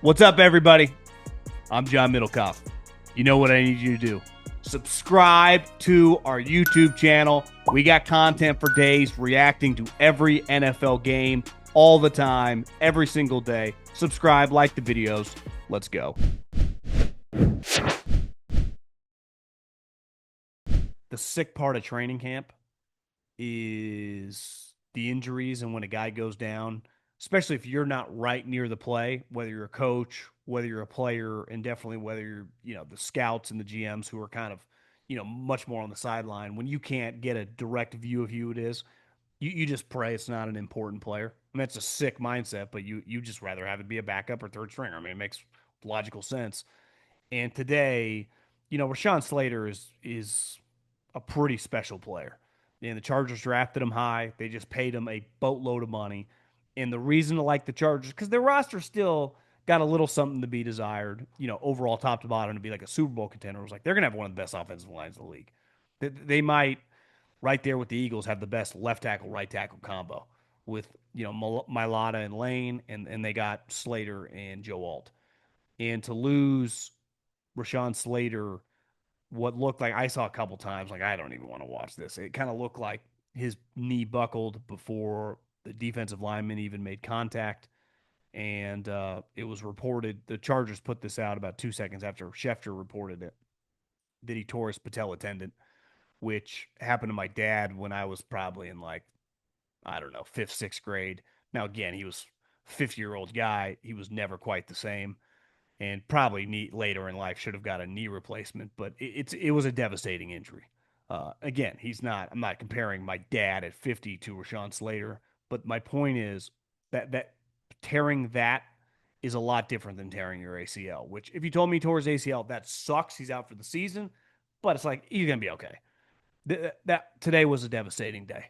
What's up, everybody? I'm John Middlekauff. You know what I need you to do. Subscribe to our YouTube channel. We got content for days reacting to every NFL game all the time, every single day. Subscribe, like the videos. Let's go. The sick part of training camp is the injuries and when a guy goes down, especially if you're not right near the play, whether you're a coach, whether you're a player, and definitely whether you're, the scouts and the GMs who are kind of, much more on the sideline. When you can't get a direct view of who it is, you just pray it's not an important player. And that's a sick mindset, but you just rather have it be a backup or third stringer. I mean, it makes logical sense. And today, Rashawn Slater is a pretty special player. And the Chargers drafted him high. They just paid him a boatload of money. And the reason to like the Chargers, because their roster still got a little something to be desired, overall top to bottom to be like a Super Bowl contender. It was like they're going to have one of the best offensive lines in the league. They might, right there with the Eagles, have the best left tackle, right tackle combo with, Mailata and Lane, and they got Slater and Joe Alt. And to lose Rashawn Slater, what looked like, I saw a couple times, like, I don't even want to watch this. It kind of looked like his knee buckled before the defensive lineman even made contact. And it was reported, the Chargers put this out about 2 seconds after Schefter reported it, that he tore his patella tendon, which happened to my dad when I was probably in, like, I don't know, fifth, sixth grade. Now, again, he was a 50-year-old guy. He was never quite the same, and probably later in life should have got a knee replacement. But it was a devastating injury. Again, he's not. I'm not comparing my dad at 50 to Rashawn Slater, but my point is that tearing that is a lot different than tearing your ACL. Which, if you told me he tore his ACL, that sucks. He's out for the season, but it's like he's gonna be okay. That today was a devastating day.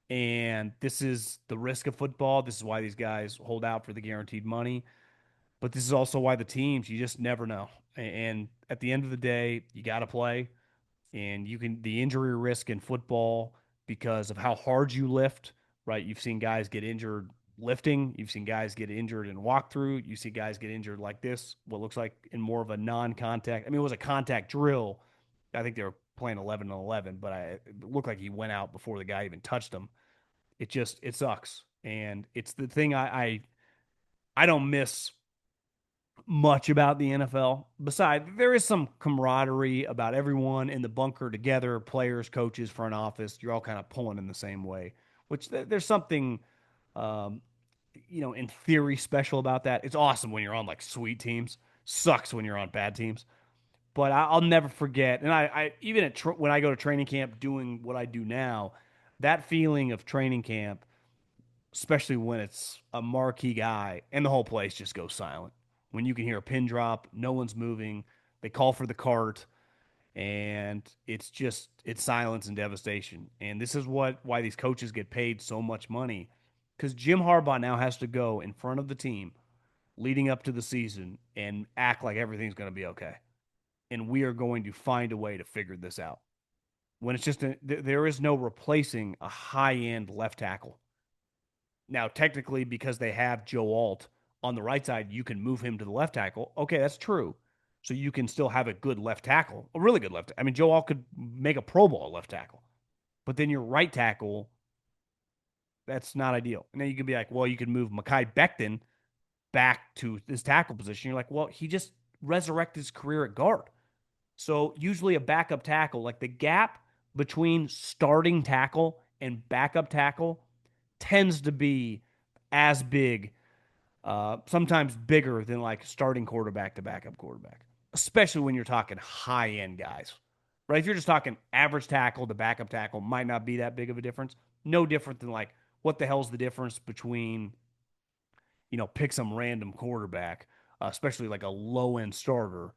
And this is the risk of football. This is why these guys hold out for the guaranteed money. But this is also why the teams, you just never know. And at the end of the day, you got to play. And the injury risk in football, because of how hard you lift, right? You've seen guys get injured lifting. You've seen guys get injured in walkthrough. You see guys get injured like this, what looks like in more of a non contact. I mean, it was a contact drill. I think they were playing 11 and 11, but it looked like he went out before the guy even touched him. It sucks. And it's the thing I don't miss much about the NFL. Besides, there is some camaraderie about everyone in the bunker together, players, coaches, front office. You're all kind of pulling in the same way, which there's something, um, in theory special about that. It's awesome when you're on like sweet teams. Sucks when you're on bad teams. But I'll never forget. And I even when I go to training camp doing what I do now, that feeling of training camp, especially when it's a marquee guy and the whole place just goes silent. When you can hear a pin drop, no one's moving, they call for the cart, and it's silence and devastation. And this is why these coaches get paid so much money, because Jim Harbaugh now has to go in front of the team leading up to the season and act like everything's going to be okay, and we are going to find a way to figure this out. When it's there is no replacing a high end left tackle. Now, technically, because they have Joe Alt on the right side, you can move him to the left tackle. Okay, that's true. So you can still have a good left tackle, a really good left. I mean, Joe Alt could make a Pro Bowl left tackle, but then your right tackle, that's not ideal. And then you can be like, well, you can move Mekhi Becton back to his tackle position. You're like, well, he just resurrected his career at guard. So usually a backup tackle, like the gap between starting tackle and backup tackle tends to be as big, sometimes bigger than like starting quarterback to backup quarterback, especially when you're talking high end guys, right? If you're just talking average tackle to backup tackle, might not be that big of a difference. No different than like what the hell's the difference between, pick some random quarterback, especially like a low end starter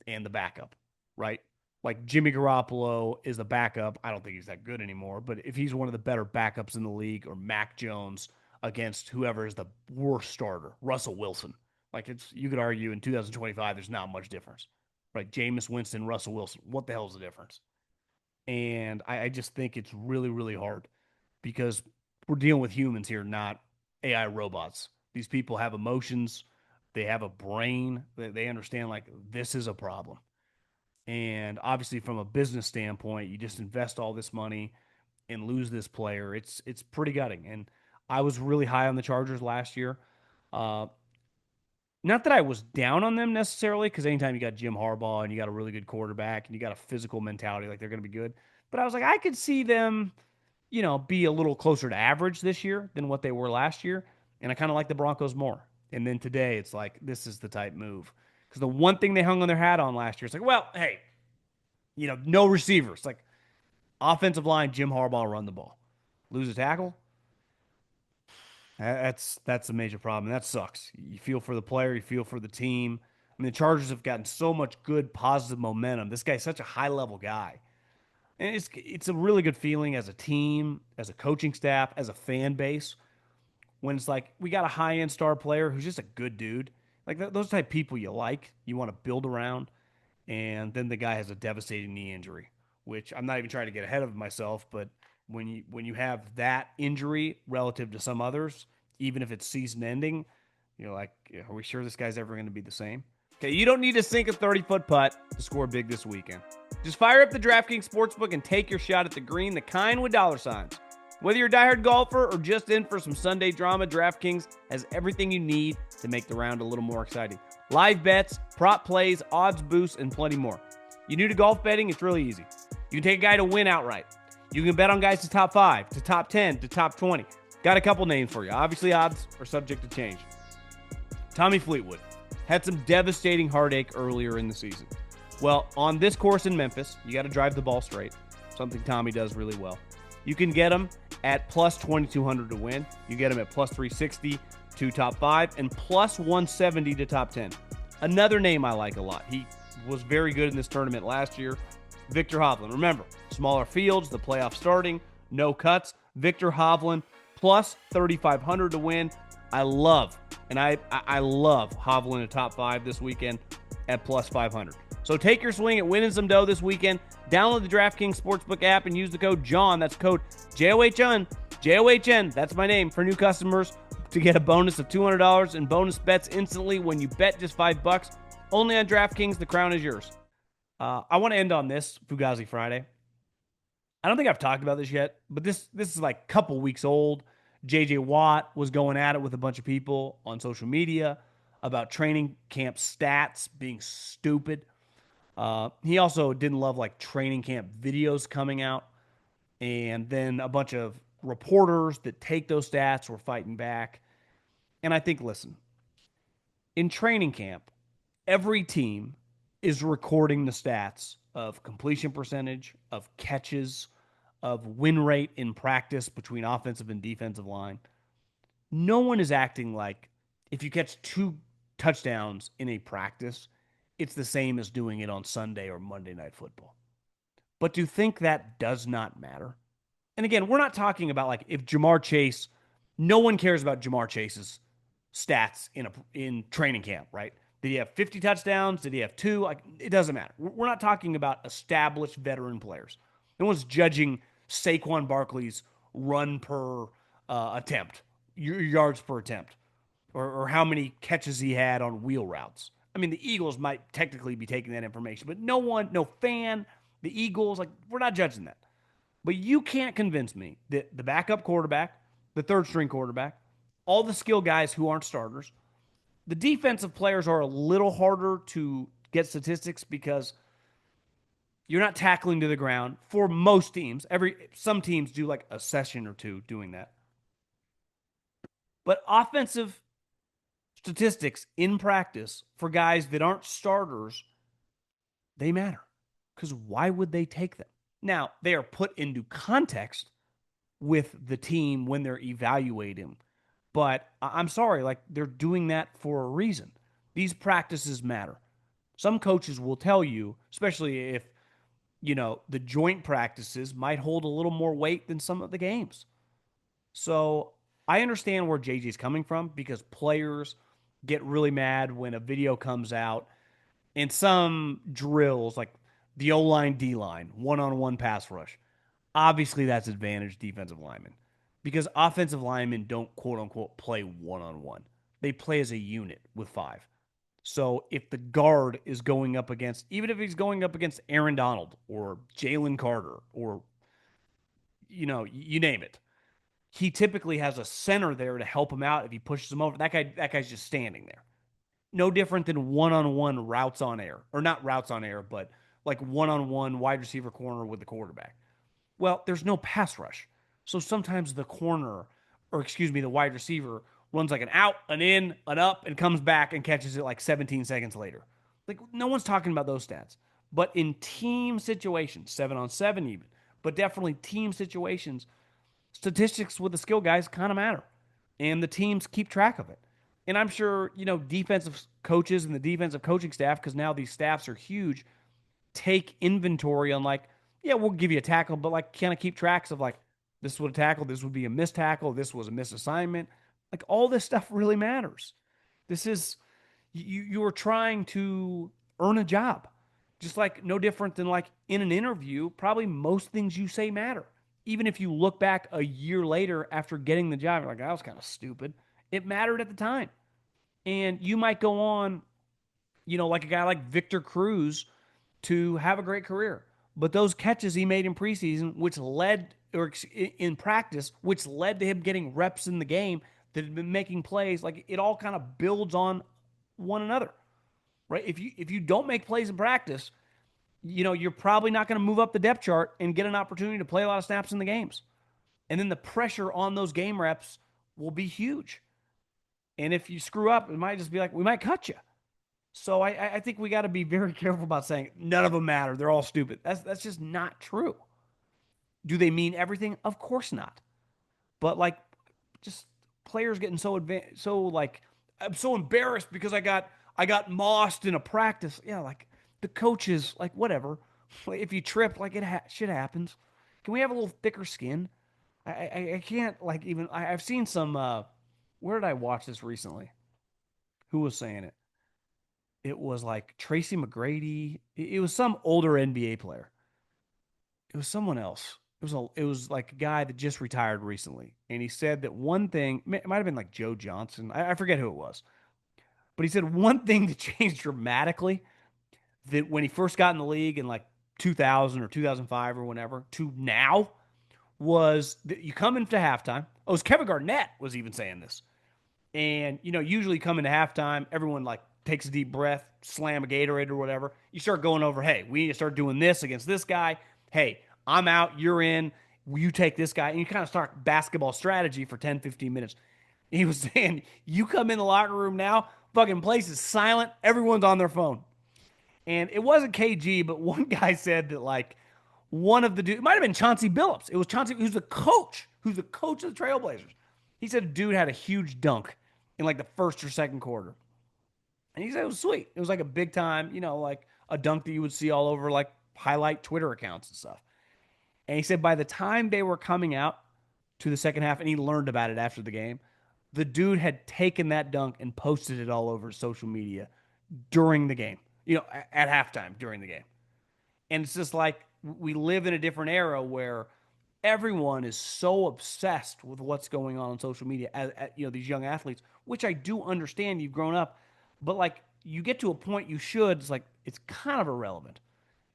and the backup, right? Like Jimmy Garoppolo is the backup. I don't think he's that good anymore, but if he's one of the better backups in the league, or Mac Jones against whoever is the worst starter, Russell Wilson. Like, you could argue in 2025 there's not much difference. Right? Jameis Winston, Russell Wilson. What the hell is the difference? And I just think it's really, really hard, because we're dealing with humans here, not AI robots. These people have emotions. They have a brain. They understand like this is a problem. And obviously, from a business standpoint, you just invest all this money and lose this player. It's pretty gutting. And I was really high on the Chargers last year. Uh, Not that I was down on them necessarily, because anytime you got Jim Harbaugh and you got a really good quarterback and you got a physical mentality, like they're going to be good. But I was like, I could see them, be a little closer to average this year than what they were last year. And I kind of like the Broncos more. And then today, it's like, this is the type move. Because the one thing they hung on their hat on last year, it's like, well, hey, no receivers. Like, offensive line, Jim Harbaugh run the ball. Lose a tackle? That's a major problem. And that sucks. You feel for the player, you feel for the team. I mean, the Chargers have gotten so much good positive momentum. This guy's such a high level guy. And it's a really good feeling as a team, as a coaching staff, as a fan base when it's like we got a high end star player who's just a good dude. Like those type of people you want to build around, and then the guy has a devastating knee injury, which I'm not even trying to get ahead of myself, but when you have that injury relative to some others, even if it's season ending, you're like, are we sure this guy's ever going to be the same? Okay, you don't need to sink a 30-foot putt to score big this weekend. Just fire up the DraftKings Sportsbook and take your shot at the green, the kind with dollar signs. Whether you're a diehard golfer or just in for some Sunday drama, DraftKings has everything you need to make the round a little more exciting. Live bets, prop plays, odds boosts, and plenty more. You new to golf betting? It's really easy. You can take a guy to win outright. You can bet on guys to top 5, to top 10, to top 20. Got a couple names for you. Obviously, odds are subject to change. Tommy Fleetwood had some devastating heartache earlier in the season. Well, on this course in Memphis, you got to drive the ball straight, something Tommy does really well. You can get him at plus 2,200 to win. You get him at plus 360 to top 5 and plus 170 to top 10. Another name I like a lot. He was very good in this tournament last year. Victor Hovland. Remember, smaller fields, the playoff starting, no cuts. Victor Hovland plus 3,500 to win. I love Hovland at top 5 this weekend at plus 500. So take your swing at winning some dough this weekend. Download the DraftKings Sportsbook app and use the code JOHN. That's code JOHN. JOHN. That's my name for new customers to get a bonus of $200 in bonus bets instantly when you bet just $5. Only on DraftKings. The crown is yours. I want to end on this Fugazi Friday. I don't think I've talked about this yet, but this is like a couple weeks old. JJ Watt was going at it with a bunch of people on social media about training camp stats being stupid. He also didn't love like training camp videos coming out. And then a bunch of reporters that take those stats were fighting back. And I think, listen, in training camp, every team is recording the stats of completion percentage, of catches, of win rate in practice between offensive and defensive line. No one is acting like if you catch 2 touchdowns in a practice, it's the same as doing it on Sunday or Monday Night Football. But to think that does not matter. And again, we're not talking about like if Jamar Chase, no one cares about Jamar Chase's stats in training camp, right? Did he have 50 touchdowns? Did he have 2? Like, it doesn't matter. We're not talking about established veteran players. No one's judging Saquon Barkley's run per attempt, yards per attempt, or how many catches he had on wheel routes. I mean, the Eagles might technically be taking that information, but no fan, the Eagles, like, we're not judging that. But you can't convince me that the backup quarterback, the third string quarterback, all the skill guys who aren't starters, the defensive players are a little harder to get statistics because you're not tackling to the ground for most teams. Some teams do like a session or 2 doing that. But offensive statistics in practice for guys that aren't starters, they matter. Because why would they take them? Now, they are put into context with the team when they're evaluating. But I'm sorry, like they're doing that for a reason. These practices matter. Some coaches will tell you, especially if, the joint practices might hold a little more weight than some of the games. So I understand where JJ's coming from because players get really mad when a video comes out in some drills, like the O-line, D-line, one-on-one pass rush. Obviously, that's advantage defensive linemen because offensive linemen don't quote-unquote play one-on-one. they play as a unit with five. So if the guard is going up against, even if he's going up against Aaron Donald or Jalen Carter or, you name it, he typically has a center there to help him out if he pushes him over. That guy's just standing there. No different than one-on-one routes on air, or not routes on air, but like one-on-one wide receiver corner with the quarterback. Well, there's no pass rush. So sometimes the corner, or excuse me, the wide receiver runs like an out, an in, an up, and comes back and catches it like 17 seconds later. Like, no one's talking about those stats. But in team situations, 7-on-7 even, but definitely team situations, statistics with the skill guys kind of matter. And the teams keep track of it. And I'm sure, defensive coaches and the defensive coaching staff, because now these staffs are huge, take inventory on like, yeah, we'll give you a tackle, but like kind of keep tracks of like, this would a tackle, this would be a missed tackle, this was a missed assignment. Like all this stuff really matters. This is you are trying to earn a job. Just like no different than like in an interview, probably most things you say matter. Even if you look back a year later after getting the job, you're like, that was kind of stupid. It mattered at the time. And you might go on, like a guy like Victor Cruz to have a great career. But those catches he made in preseason, which led, or in practice, which led to him getting reps in the game that had been making plays, like it all kind of builds on one another, right? If you don't make plays in practice, you're probably not going to move up the depth chart and get an opportunity to play a lot of snaps in the games. And then the pressure on those game reps will be huge. And if you screw up, it might just be like, we might cut you. So I think we got to be very careful about saying none of them matter. They're all stupid. That's just not true. Do they mean everything? Of course not. But like, just players getting so advanced, so like, I'm so embarrassed because I got mossed in a practice. Yeah, like the coaches, like whatever. If you trip, like shit happens. Can we have a little thicker skin? I can't like even. I've seen some. Where did I watch this recently? Who was saying it? It was like Tracy McGrady. It was some older NBA player. It was someone else. It was like a guy that just retired recently, and he said that one thing. It might have been like Joe Johnson. I forget who it was, but he said one thing that changed dramatically, that when he first got in the league in like 2000 or 2005 or whenever to now, was that you come into halftime. Oh, it was Kevin Garnett was even saying this. And, usually come into halftime, everyone like takes a deep breath, slam a Gatorade or whatever. You start going over, hey, we need to start doing this against this guy. Hey, I'm out, you're in. You take this guy. And you kind of start basketball strategy for 10, 15 minutes. And he was saying, you come in the locker room now, fucking place is silent. Everyone's on their phone. And it wasn't KG, but one guy said that like one of the dudes, it might have been Chauncey Billups. It was Chauncey, who's the coach of the Trailblazers. He said a dude had a huge dunk in like the first or second quarter. And he said it was sweet. It was like a big time, like a dunk that you would see all over like highlight Twitter accounts and stuff. And he said by the time they were coming out to the second half, and he learned about it after the game, the dude had taken that dunk and posted it all over social media during the game, at halftime during the game. And it's just like we live in a different era where everyone is so obsessed with what's going on social media as these young athletes, which I do understand. You've grown up, but like you get to a point you should. It's like it's kind of irrelevant.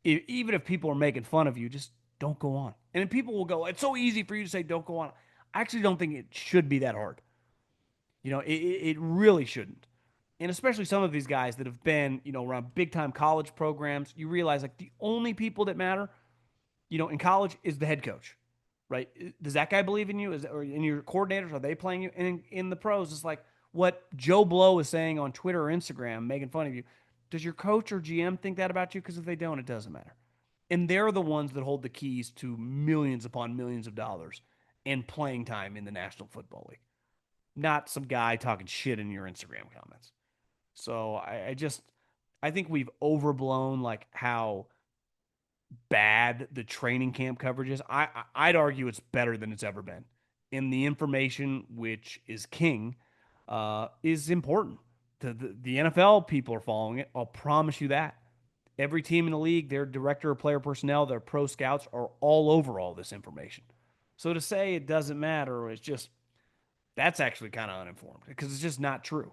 Even if people are making fun of you, just don't go on. And then people will go, it's so easy for you to say don't go on. I actually don't think it should be that hard. It really shouldn't. And especially some of these guys that have been, around big time college programs, you realize like the only people that matter, in college is the head coach, right? Does that guy believe in you? Or in your coordinators, are they playing you? And in the pros, it's like what Joe Blow is saying on Twitter or Instagram, making fun of you. Does your coach or GM think that about you? Because if they don't, it doesn't matter. And they're the ones that hold the keys to millions upon millions of dollars and playing time in the National Football League, not some guy talking shit in your Instagram comments. So I think we've overblown like how bad the training camp coverage is. I'd argue it's better than it's ever been. And the information, which is king, is important. The NFL people are following it. I'll promise you that. Every team in the league, their director of player personnel, their pro scouts are all over all this information. So to say it doesn't matter, it's just That's actually kind of uninformed because it's just not true.